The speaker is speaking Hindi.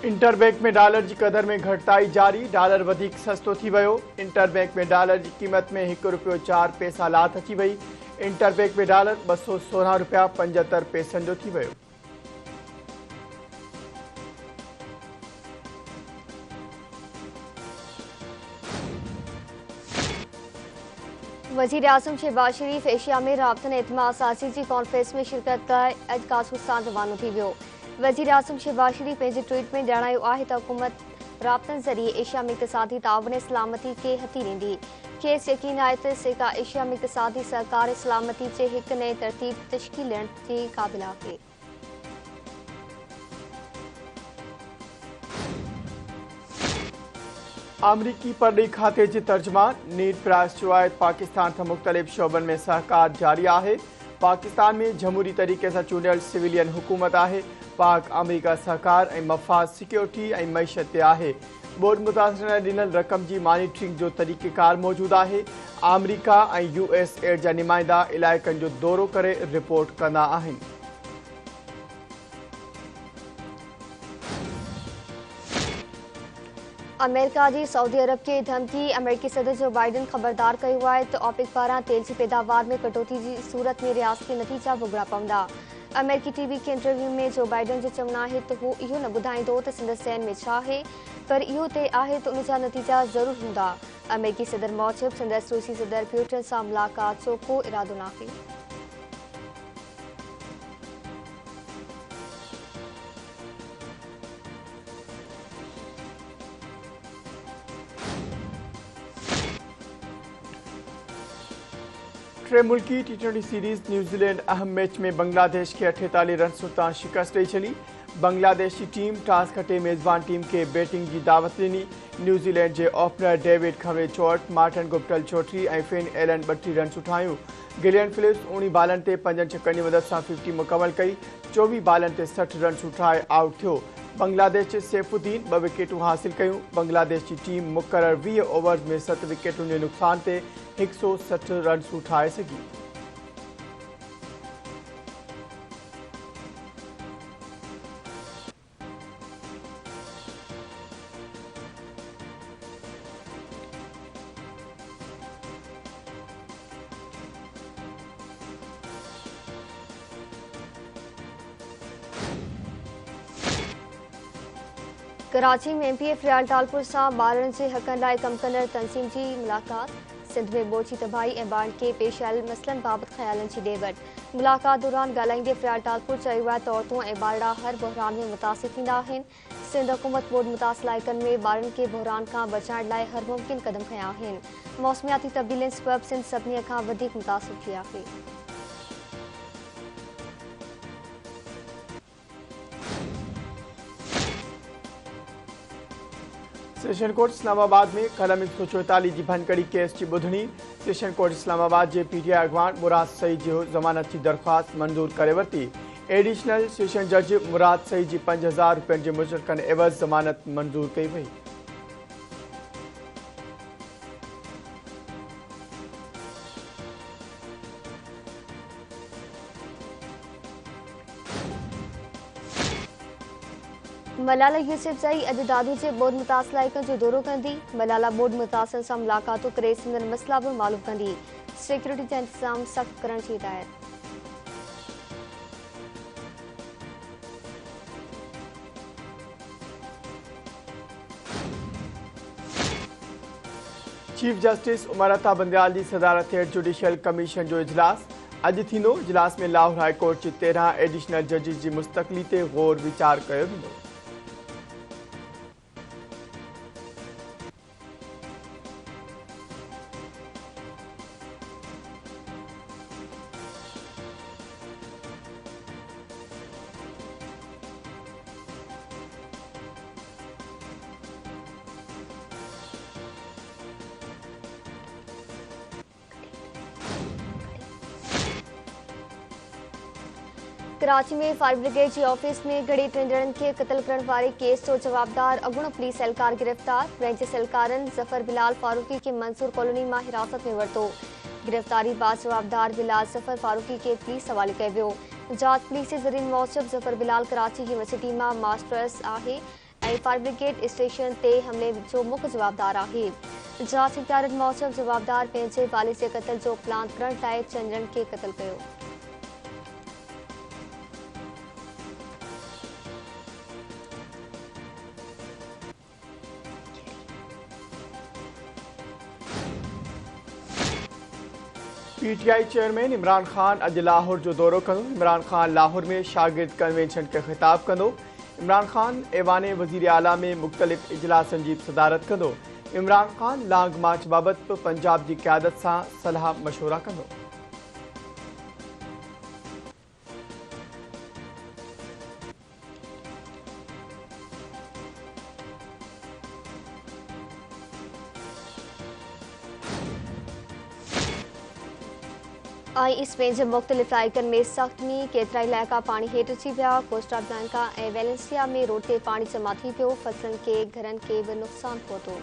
इंटरबैंक में डॉलर की कदर में घटताई जारी। डॉलर वधिक सस्तो थी वियो। इंटरबैंक में डॉलर की कीमत में ₹1.04 लात अची वई। इंटरबैंक में डॉलर ₹216.75 जो थी वियो। वज़ीर आज़म शहबाज शरीफ एशिया में राब्तन एतमाद साज़ी जी कॉन्फ्रेंस में शिरकत लाइ अॼु काज़ाख़स्तान रवानो थी वियो। वज़ीर आज़म शहबाज शरीफ पंहिंजे ट्वीट में ॼाणायो आहे त हुकूमत राब्तनि ज़रिए एशिया में इक़्तिसादी ताउन सलामती खे हथी ॾींदी। खेसि यकीन आहे त सेका एशिया में इक़्तिसादी सहकार सलामती जे हिक नए तरतीब तश्कील ॾियण जे क़ाबिल आहे। अमरीकी परॾी खाते जे तर्जुमान नील प्राइस चयो आहे पाकिस्तान सां मुख़्तलिफ़ शोबनि में सहकार जारी आहे। पाकिस्तान में जमहूरी तरीक़े सां चूंडियल सिविलियन हुकूमत आहे। पाक अमरीका सहकार ऐं मफ़ाद सिक्योरिटी ऐं मईशत ते आहे। बोर्ड मुतासिर ॾिनल रक़म जी मॉनिटरिंग जो तरीक़ेकार मौजूदु आहे। अमरीका ऐं USAID जा नुमाइंदा इलाइक़नि जो दौरो करे रिपोर्ट कंदा आहिनि। अमेरिका जी सऊदी अरब खे धमकी। अमेरिकी सदर जो बाइडन ख़बरदार कयो आहे त ओपेक पारां तेल जी पैदावार में कटौती जी सूरत में रियासती नतीजा भुगड़ा पवंदा। अमेरिकी TV के इंटरव्यू में जो बाइडन जो चवणु आहे त हू इहो न ॿुधाईंदो त संदसि ज़हन में छा आहे, पर इहो तइ आहे त उन जा नतीजा ज़रूर हूंदा। अमेरिकी सदर मूजिबि संदसि रूसी सदर पुतिन सां मुलाक़ात जो को इरादो नाहे। टे मुल्की T20 सीरीज़ न्यूज़ीलैंड अहम मैच में बांग्लादेश के 48 रन तां शिकस्त ॾेई छॾी। बांग्लादेश की टीम टॉस खटे मेज़बान टीम के बैटिंग की दावत ॾिनी। न्यूज़ीलैंड के ओपनर डेविड खवे 64, मार्टिन गुप्टिल 34 ऐं फिन एलन 32 रन ठाहियूं। गिलियन फिलिप्स 19 बालनि ते 5 छकनि जी मदद सां 50 मुकमल कई। 24 बालनि ते 60 रन ठाहे आउट थियो। बांग्लादेश जे सैफुद्दीन 2 विकेटूं हासिल कयूं। बांग्लादेश की टीम मुक़रर 20 ओवर्स में 7 विकेटुनि जे नुक़सान ते 160 रन ठाहे सघी। कराची में MPF रियाल टालपुर सां ॿारनि जे हक़नि लाइ कम कंदड़ तंज़ीम जी मुलाक़ात। सिंध में बोची तबाही ऐं बाढ़ के पेश आयल मसइलनि बाबति ख़्यालनि जी ॾे वठि। मुलाक़ात दौरान ॻाल्हाईंदे फ्रियाल टालपुर चयो आहे त औरतूं ऐं ॿारड़ा हर बहिरान में मुतासिर थींदा आहिनि। सिंध हुकूमत बोर्ड मुतासिर इलाइक़नि में ॿारनि खे बहिरान खां बचाइण लाइ हर मुमकिन क़दम खयां आहिनि। मौसमियाती तब्दीलियुनि सबबि सिंध सभिनी खां वधीक मुतासिर थी आहे। सेशन कोर्ट इस्लामाबाद में कलम 144 की भनकड़ी केस की ॿुधणी। सेशन कोर्ट इस्लामाबाद के PTI अगवान मुराद सईद जो ज़मानत की दरख्वास्त मंजूर करे वरिती। एडिशनल सेशन जज मुराद सईद की 5000 रुपयनि के मुशतरकन एवज़ ज़मानत मंजूर कई वई। मलाला यूसुफज़ई अॼु दादू जे बोर्ड मुतासिर इलाइक़नि जो दौरो कंदी। मलाला बोर्ड मुतासिर सां मुलाक़ातूं करे संदन मसइला बि मालूम कंदी। सिक्योरिटी जा इंतज़ाम सख़्त करण जी हिदायत। चीफ जस्टिस उमर अता बंदयाल की सदारत हेठि जुडिशियल कमीशन जो इजलास अॼु थींदो। इजलास में लाहौर हाई कोर्ट के 13 एडिशनल जजिस की मुस्तक़ली ते गौर वीचार कयो वेंदो। कराची में फायर ब्रिगेड जी ऑफिस में घड़ी टिंडड़नि खे क़त्ल करण वारे केस जो जवाबदार अगुणो पुलिस एहलकार गिरफ़्तार। पंहिंजे एहलकारनि ज़फ़र बिलाल फारूकी खे मंसूर कॉलोनी मां हिरासत में वरितो। गिरफ़्तारी बाद जवाबदार बिलाल ज़फ़र फारूकी के पुलिस हवाले कयो वियो। जांच पुलिस जे ज़रिए मूजिबि ज़फ़र बिलाल कराची यूनिवर्सिटी मां मास्टर्स आहे ऐं फायर ब्रिगेड स्टेशन ते हमले जो मुख्य जवाबदार आहे। जांच इख्तियारनि मूजिब जवाबदार पंहिंजे वाले जे क़त्ल जो प्लान करण लाइ चंडनि खे क़त्ल कयो। पीटीआई चेयरमैन इमरान खान अॼु लाहौर जो दौरो कंदो। इमरान खान लाहौर में शागिर्द कन्वेंशन खे ख़िताब कंदो। इमरान खान ऐवान वज़ीर आला में मुख़्तलिफ़ इजलासनि जी सदारत कंदो। इमरान खान लॉन्ग मार्च बाबति पंजाब जी क़यादत सां सलाह मशवरा कंदो। इसमें जे मुख़्तलिफ़ इलाइक़नि में सख़्त मींहुं, केतिरा इलाइक़ा पाणी हेठि अची विया। कोस्टा ब्लैंका ऐं वेलेंसिया में रोड ते पाणी जमा थी पियो। फसलनि खे घरनि खे बि नुक़सानु पहुतो।